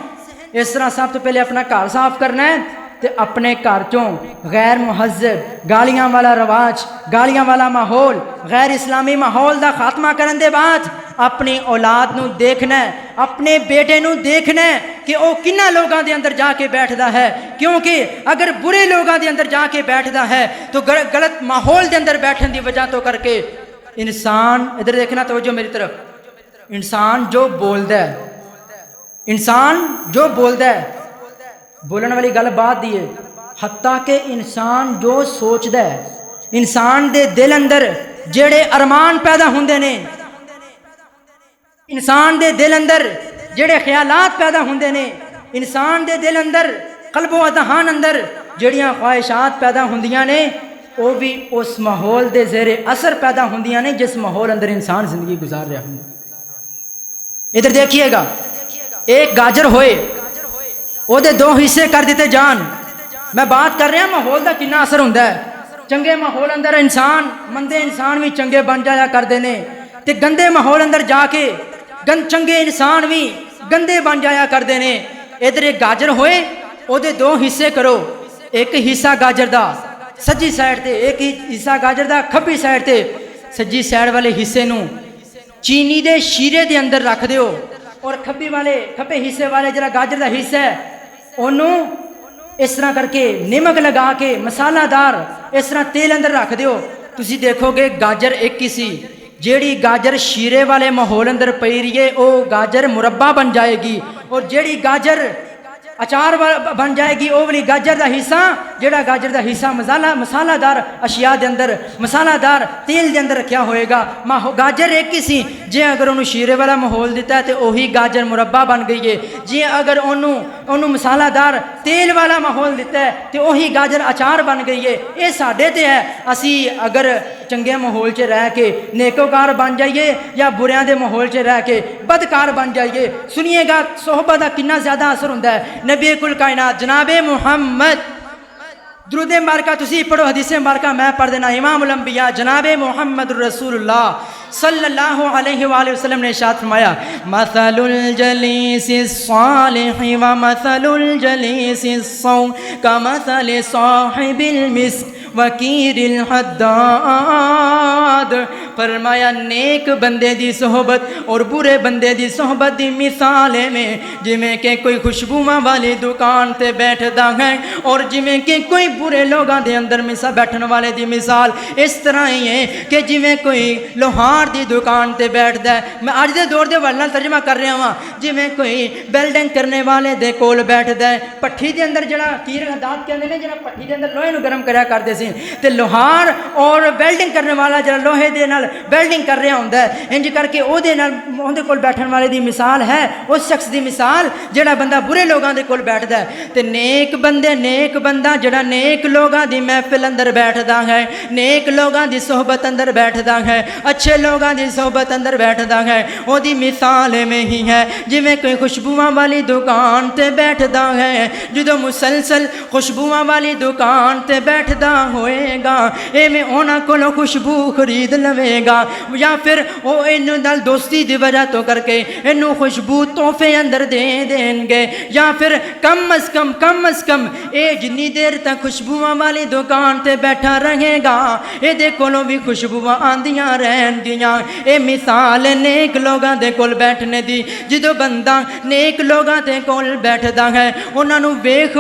اس طرح سب تو پہلے اپنا گھر صاف کرنا ہے تے اپنے گھر چوں غیر مہذب گالیاں والا رواج، گالیاں والا ماحول، غیر اسلامی ماحول دا خاتمہ کرن دے بعد اپنی اولاد نو دیکھنا ہے، اپنے بیٹے نو دیکھنا ہے کہ او کنہ لوگاں دے اندر جا کے بیٹھدا ہے، کیونکہ اگر برے لوگاں دے اندر جا کے بیٹھدا ہے تو غلط ماحول دے اندر بیٹھن دی وجہ تو کر کے انسان ادھر دیکھنا توجہ میری طرف، انسان جو بولدا ہے، انسان جو بولدا ہے بولن والی گل بات دی ہے، حتیٰ کہ انسان جو سوچدا ہے، انسان دے دل اندر جڑے ارمان پیدا ہوندے نے، انسان دے دل اندر جڑے خیالات پیدا ہوندے نے، انسان دے دل اندر قلب و اذہان اندر جڑیاں خواہشات پیدا ہوندیاں نے وہ بھی اس ماحول دے زیر اثر پیدا ہوندیاں نے جس ماحول اندر انسان زندگی گزار رہا ہوں۔ ادھر دیکھیے گا ایک گاجر ہوئے وہ دے دو حصے کر دیتے جان، میں بات کر رہا ماحول دا کنا اثر ہوندا ہے، چنگے ماحول اندر انسان مندے انسان بھی چنگے بن جایا کردے نے تے گندے ماحول اندر جا کے چنگے انسان بھی گندے بن جایا کردے نے۔ ادھر ایک گاجر ہوئے وہ دے دو حصے کرو، ایک حصہ گاجر دا سجی سائڈ تے، ایک حصہ گاجر دا کھبی سائڈ تے، سجی سائڈ والے حصے نو چینی دے شیرے دے اندر رکھ دیو اور کھبے حصے والے جڑا گاجر دا حصہ ہے انہوں اس طرح کر کے نمک لگا کے مسالہ دار اس طرح تیل اندر رکھ دیو، تسی دیکھو گے گاجر ایک ہی سی، جیڑی گاجر شیرے والے ماحول اندر پئی رہی ہے وہ گاجر مربع بن جائے گی، اور جیڑی گاجر اچار بن جائے گی وہ والی گاجر دا حصہ جیڑا گاجر دا حصہ مسالہ دار اشیاء دے اندر مسالہ دار تیل دے اندر رکھیا ہوئے گا، گاجر ایک ہی سی، جے اگر انہوں شیرے والا ماحول دیتا ہے تو وہی گاجر مربع بن گئی ہے، جے اگر انہوں مسالہ دار تیل والا ماحول دیتا ہے تو وہی گاجر اچار بن گئی ہے۔ یہ ساڈے تے ہے، اسی اگر چنگے ماحول چ رہ کے نیکوکار بن جائیے یا بریاں دے ماحول چ رہ کے بدکار بن جائیے۔ سنیے گا صحبت دا کتنا زیادہ اثر ہوندا ہے۔ نبی کل کائنات جناب محمد درود مبارکہ تسی پڑھو، حدیث مبارکہ میں پڑھ دینا، امام الانبیاء جناب محمد رسول اللہ صلی اللہ علیہ وآلہ وسلم نے ارشاد فرمایا مثل الجلیس الصالح ومثل الجلیس السوء کمثل صاحب المسک وکیر الحداد فرمایا نیک بندے دی صحبت اور برے بندے دی صحبت دی مثال میں جویں کہ کوئی خوشبوواں والی دکان تے بیٹھدا ہے اور جویں کہ کوئی برے لوگاں دے اندر بیٹھن والے دی مثال اس طرح ہی ہے کہ جویں کوئی لوہار دی دکان تے بیٹھدا ہے. میں اج دے دور دے ورنہ ترجمہ کر رہا ہاں جویں کوئی بیلڈنگ کرنے والے دے کول بیٹھدا ہے. پٹھی دے اندر جڑا کیر دات کہندے نے جڑا پٹھی دے اندر لوہے نو گرم کریا کردے سی تے لوہار اور ویلڈنگ کرنے والا جڑا لوہے دے نال ویلڈنگ کر رہا ہوندا ہے انج کر کے او دے نال اون دے کول بیٹھن والے دی مثال ہے اس شخص دی مثال جڑا بندہ برے لوگاں دے کول بیٹھدا ہے. تے نیک بندہ جڑا نیک لوگاں دی محفل اندر بیٹھدا ہے نیک لوگاں دی صحبت اندر بیٹھدا ہے اچھے لوگاں دی صحبت اندر بیٹھدا ہے او دی مثال میں ہی ہے جویں کوئی خوشبوواں والی دکان تے بیٹھدا ہے جدوں مسلسل خوشبوواں والی دکان تے بیٹھدا ہوئے گا ایویں انہاں کولوں خوشبو خرید لوے گا یا پھر او اینوں نال دوستی دی وجہ تو کر کے اینوں خوشبو تحفے اندر دے دین گے یا پھر کم از کم اے جنی دیر تک خوشبوواں والی دکان تے بیٹھا رہے گا اے دے کولوں بھی خوشبوواں آندیاں رہن گیاں. اے مثال نیک لوگاں دے کول بیٹھنے دی جدوں بندہ نیک لوگاں دے کول بیٹھدا ہے انہاں نوں ویکھ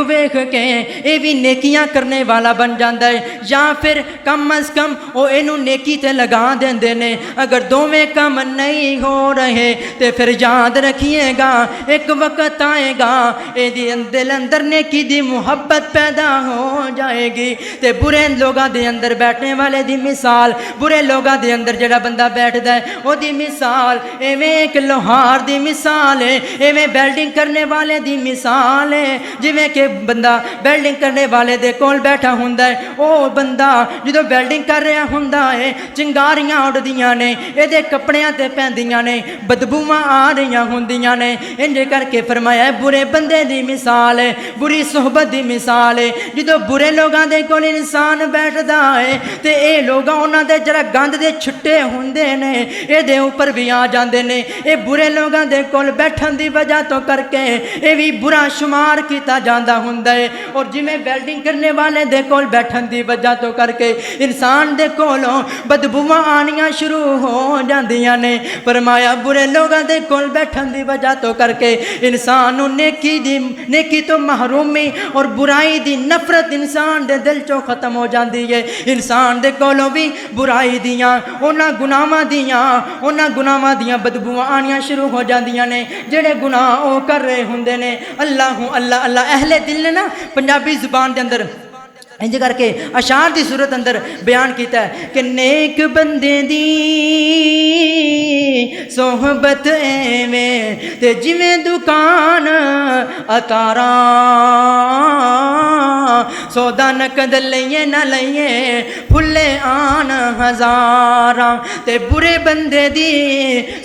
کے اے بھی نیکیاں کرنے والا بن جاندا ہے یا پھر کم از کم او اینوں نیکی تے لگا دیندے نے. اگر دوویں کم نہیں ہو رہے تے پھر یاد رکھیے گا ایک وقت آئے گا اے دی دل اندر نیکی دی محبت پیدا ہو جائے گی تے برے لوگاں دے اندر بیٹھنے والے دی مثال برے لوگاں دے اندر جڑا بندہ بیٹھدا ہے او دی مثال ایویں ایک لوہار دی مثال ہے ایویں بیلڈنگ کرنے والے دی مثال ہے جویں کہ بندہ بیلڈنگ کرنے والے دے کول بیٹھا ہوندا ہے او بندہ جدوں بیلڈنگ کر رہا ہوندا ہے چنگاریاں اڑدیاں نے اے دے کپڑیاں تے پیندیاں نے بدبوواں آ رہیاں ہوندیاں نے انج کر کے فرمایا ہے برے بندے دی مثال ہے بری صحبت دی مثال ہے جدوں برے لوگاں دے کول انسان بیٹھدا ہے تے اے لوگاں انہاں دے جڑا گند دے چھٹے ہوندے نے اے دے اوپر بھی آ جاندے نے اے برے لوگاں دے کول بیٹھن دی وجہ تو کر کے اے بھی برا شمار کیتا جاندا ہوندا ہے اور جویں ویلڈنگ کرنے والے دے کول بیٹھن دی وجہ تو کر کے انسان دے کولوں بدبوواں آنیاں شروع ہو جاندیاں نے. فرمایا برے لوگاں دے کول بیٹھن دی وجہ تو کر کے انسان نوں نیکی تو محرومی اور برائی دی نفرت انسان دے دل چوں ختم ہو جاندی ہے. انسان دے کولوں بھی برائی دیاں انہاں گناہاں دیاں بدبوواں آنیاں شروع ہو جاندیاں نے جڑے گناہ او کر رہے ہوندے نے. اللہ اہل دل نے نا پنجابی زبان دے اندر انج کر کے اشعار دی صورت اندر بیان کیتا ہے کہ نیک بندے دی صحبت ایویں تے جویں دکان اتاراں سودا نقد لئیے نہ لئیے پھلے آن ہزاراں تے برے بندے دی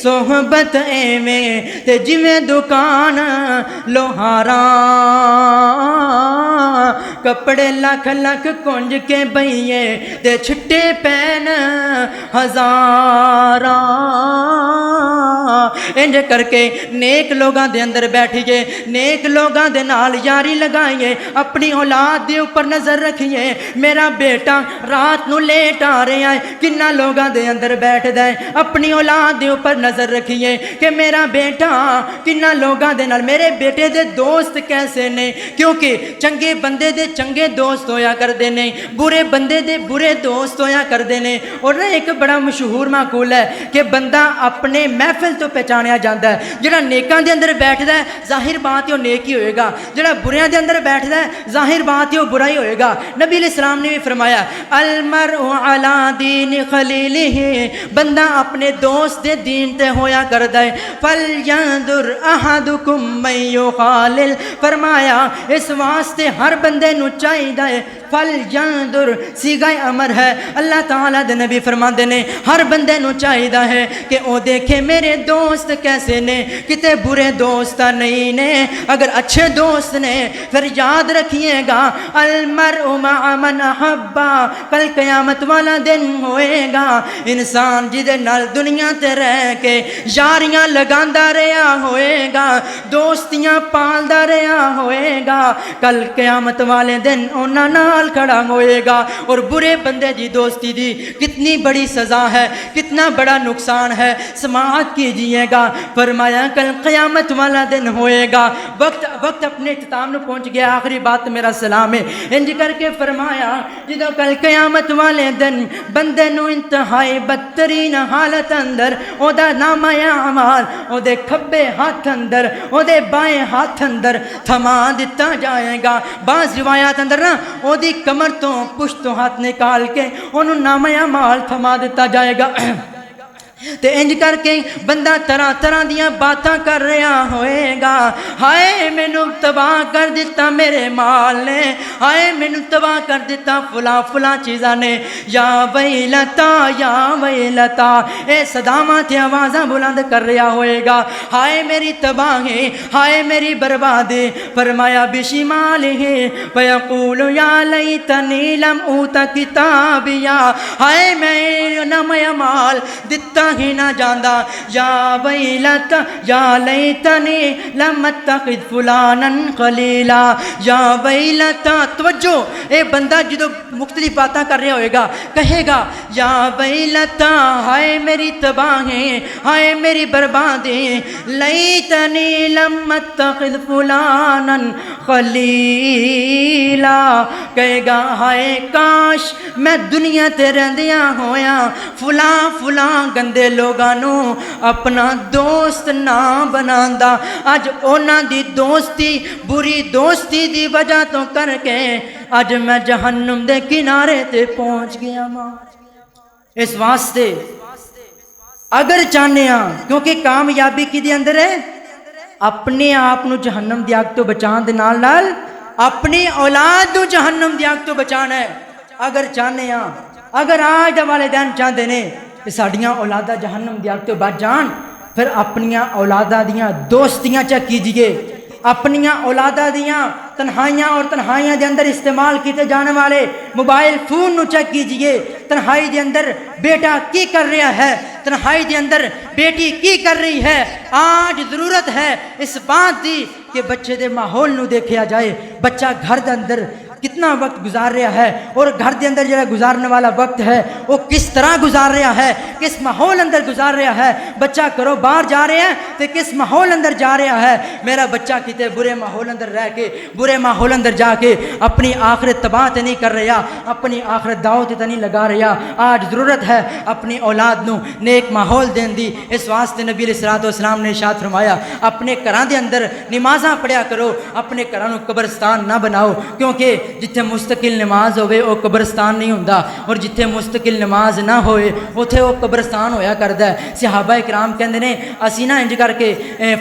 صحبت ایویں تے جویں دکان لوہاراں کپڑے لکھ کنج کے بئیے تے چھٹے پین ہزاراں. انج کر کے نیک لوگاں دے اندر بیٹھیے نیک لوگاں دے نال یاری لگائیے اپنی اولاد دے اوپر نظر رکھیے. میرا بیٹا رات نو لیٹ آ رہا ہے کنہ لوگاں دے اندر بیٹھدا ہے اپنی اولاد دے اوپر نظر رکھیے کہ میرا بیٹا کنہ لوگاں دے نال میرے بیٹے دے دوست کیسے نے کیونکہ چنگے بندے دے چنگے دوست ہویا کردے نے برے بندے دے برے دوست ہویا کردے نے. اور نہ ایک بڑا مشہور معقول ہے کہ بندہ اپنے محفل تو پہچانیا جاندہ ہے جڑا نیکاں دے اندر بیٹھدا ہے ظاہر بات ہے وہ نیک ہی ہوئے گا جڑا بریاں دے اندر بیٹھدا ہے ظاہر بات ہے وہ برا ہی ہوئے گا. نبی علیہ السلام نے بھی فرمایا المرء علی دین خلیلہ بندہ اپنے دوست دے دین تے ہویا کردا ہے. فلینظر احدکم من یخالل فرمایا اس واسطے ہر بندے نو چاہیدا ہے فلینظر صیغہ امر ہے اللہ تعالیٰ دے نبی فرماندے نے ہر بندے نو چاہیدا ہے کہ او دیکھے میرے دوست کیسے نے کتے برے دوست نہیں نے اگر اچھے دوست نے پھر یاد رکھیے گا المرء مع من احبا کل قیامت والا دن ہوئے گا انسان جدے نال دنیا تے رہ کے یاریاں لگاندا رہیا ہوئے گا دوستیاں پالدا رہیا ہوئے گا کل قیامت والے دن انہاں نال کھڑا ہوئے گا اور برے بندے دی دوستی دی کتنی بڑی سزا ہے کتنا بڑا نقصان ہے سماعت کیجئے گا فرمایا کل قیامت والا دن ہوئے گا وقت اپنے اختتام میں پہنچ گیا آخری بات میرا سلام ہے انج کر کے فرمایا جدو کل قیامت والے دن بندے نو انتہائی بدترین حالت اندر او دا نامہ اعمال او دے کھبے ہاتھ اندر او دے بائیں ہاتھ اندر تھما دیتا جائے گا بعض روایات اندر نا او دی کمر تو پشت تو ہاتھ نکال کے انہوں نامہ اعمال تھما دیتا جائے گا تے انج کر کے بندہ طرح طرح دیاں باتاں کر رہا ہوئے گا ہائے مینوں تباہ کر دیتا میرے مال نے ہائے مینوں تباہ کر دیتا فلاں چیزاں نے یا ویلتا اے صدامہ تے آوازاں بلند کر رہا ہوئے گا ہائے میری تباہی ہائے میری بربادی فرمایا بشمالہ فیقول یا لیتنی لم اوت کتابیا ہائے میں نام اعمال دتا ہی نہ جاندا یا ویلتا یا لیتنی لم اتخذ فلانا خلیلا یا ویلتا توجہ اے بندہ جدو مختلف باتاں کر رہا ہوئے گا کہے گا یا ویلتا ہائے میری تباہی ہائے میری بربادی لیتنی لم اتخذ فلانا خلیلا کہے گا ہائے کاش میں دنیا تے رہندیاں ہویا فلاں گندے لوگانوں اپنا دوست نہ بناندا اج اونا دی دوستی بری دوستی دی وجہ تو کر کے اج میں جہنم دے کنارے تے پہنچ گیا ماں اس واسطے اگر چاہنے ہاں کیونکہ کامیابی کی دی اندر ہے اپنے آپ نو جہنم دی آگ تو بچان دے نال نال اپنی اولاد نو جہنم دی آگ تو بچانا ہے اگر چاہنے ہاں اگر آج دا والدین چاہتے نے کہ ساڑیاں اولادہ جہنم دی آگ تو بچ جان پھر اپنیاں اولادہ دیاں دوستیاں چیک کیجئے اپنیاں اولادہ دیاں تنہائیاں اور تنہائیاں دے اندر استعمال کیتے جانے والے موبائل فون نو چیک کیجئے تنہائی دے اندر بیٹا کی کر رہا ہے تنہائی دے اندر بیٹی کی کر رہی ہے آج ضرورت ہے اس بات دی کہ بچے دے ماحول نو دیکھیا جائے بچہ گھر دے اندر کتنا وقت گزار رہا ہے اور گھر دے اندر جڑا گزارنے والا وقت ہے وہ کس طرح گزار رہا ہے کس ماحول اندر گزار رہا ہے بچہ کرو باہر جا رہے ہیں تو کس ماحول اندر جا رہا ہے میرا بچہ کتے برے ماحول اندر رہ کے برے ماحول اندر جا کے اپنی آخرت تباہ تے نہیں کر رہا اپنی آخرت داؤ تے نہیں لگا رہا آج ضرورت ہے اپنی اولاد نو نیک ماحول دین دی اس واسطے نبی علیہ الصلوۃ والسلام نے ارشاد فرمایا اپنے گھراں دے اندر نمازاں پڑھیا کرو اپنے گھراں نو قبرستان نہ بناؤ کیونکہ جتھے مستقل نماز ہوئے وہ قبرستان نہیں ہوندا اور جتھے مستقل نماز نہ ہوئے اتھے وہ قبرستان ہویا کردا ہے صحابہ کرام کہندے نے اسی نہ انج کر کے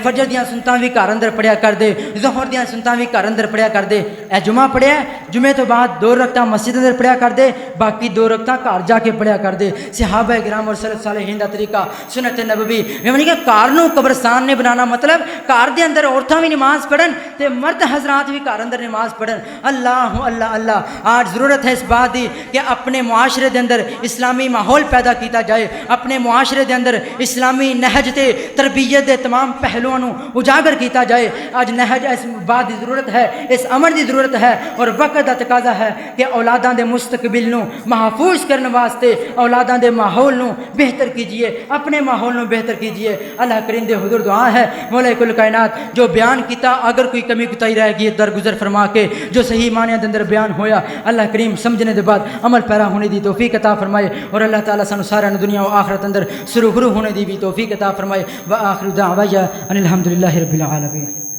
فجر دیاں سنتاں وی گھر اندر پڑھیا کردے ظہر دیاں سنتاں وی گھر اندر پڑھیا کردے اے جمعہ پڑھیا جمعے تو بعد 2 رکعتاں مسجد اندر پڑھیا کردے باقی 2 رکعتاں گھر جا کے پڑھیا کردے صحابہ کرام اور سلف صالحین دا طریقہ سنت نبوی یعنی کہ گھر نو قبرستان نے بنانا مطلب گھر دے اندر عورتاں وی نماز پڑھن تے مرد حضرات وی گھر اندر نماز پڑھن اللہ اللہ اللہ آج ضرورت ہے اس بات دی کہ اپنے معاشرے دے اندر اسلامی ماحول پیدا کیتا جائے اپنے معاشرے دے اندر اسلامی نہج تے تربیت دے تمام پہلوؤں اجاگر کیتا جائے آج نہج اس بات دی ضرورت ہے اس امر دی ضرورت ہے اور وقت دا تقاضا ہے کہ اولاداں دے مستقبل نو محفوظ کرنے واسطے اولاداں دے ماحول نو بہتر کیجئے اپنے ماحول نو بہتر کیجئے اللہ کریم دے حضور دعا ہے مولا کل کائنات جو بیان کیتا اگر کوئی کمی کوتاہی رہ گئی درگزر فرما کے جو صحیح معنی دے اندر بیان ہویا اللہ کریم سمجھنے دے بعد عمل پیرا ہونے دی توفیق عطا فرمائے اور اللہ تعالیٰ سانو سارے دنیا و آخرت اندر سرخرو ہونے دی بھی توفیق عطا فرمائے وآخر دعوایا ان الحمدللہ رب العالمین.